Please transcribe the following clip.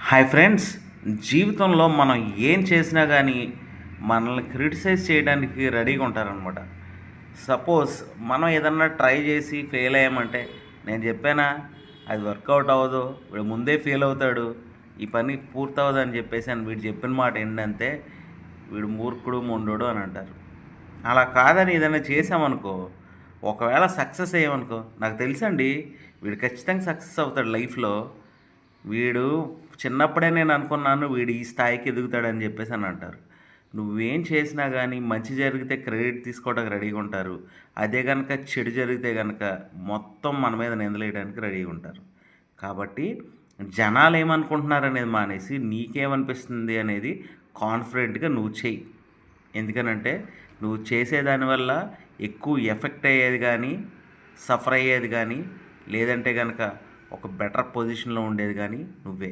Hi friends. జీవితంలో మనం ఏం చేసినా కానీ మనల్ని క్రిటిసైజ్ చేయడానికి రెడీగా ఉంటారనమాట. సపోజ్ మనం ఏదన్నా ట్రై చేసి ఫెయిల్ అయ్యామంటే, నేను చెప్పానా అది వర్కౌట్ అవ్వదు, వీడు ముందే ఫెయిల్ అవుతాడు, ఈ పని పూర్తవదు అని చెప్పేసి అని వీడు చెప్పిన మాట ఏంటంటే వీడు మూర్ఖుడు మొండోడు అని అంటారు. అలా కాదని ఏదైనా చేసామనుకో, ఒకవేళ సక్సెస్ అయ్యామనుకో, నాకు తెలుసండి వీడు ఖచ్చితంగా సక్సెస్ అవుతాడు లైఫ్లో. వీడు చిన్నప్పుడే నేను అనుకున్నాను వీడు ఈ స్థాయికి ఎదుగుతాడని చెప్పేసి అని అంటారు. నువ్వేం చేసినా కానీ మంచి జరిగితే క్రెడిట్ తీసుకోవడానికి రెడీగా ఉంటారు. అదే కనుక చెడు జరిగితే కనుక మొత్తం మన మీద నిందలేయడానికి రెడీగా ఉంటారు. కాబట్టి జనాలు ఏమనుకుంటున్నారనేది మానేసి నీకేమనిపిస్తుంది అనేది కాన్ఫిడెంట్గా నువ్వు చెయ్యి. ఎందుకనంటే నువ్వు చేసేదానివల్ల ఎక్కువ ఎఫెక్ట్ అయ్యేది కానీ, సఫర్ అయ్యేది కానీ, లేదంటే కనుక ఒక బెటర్ పొజిషన్లో ఉండేది కానీ నువ్వే.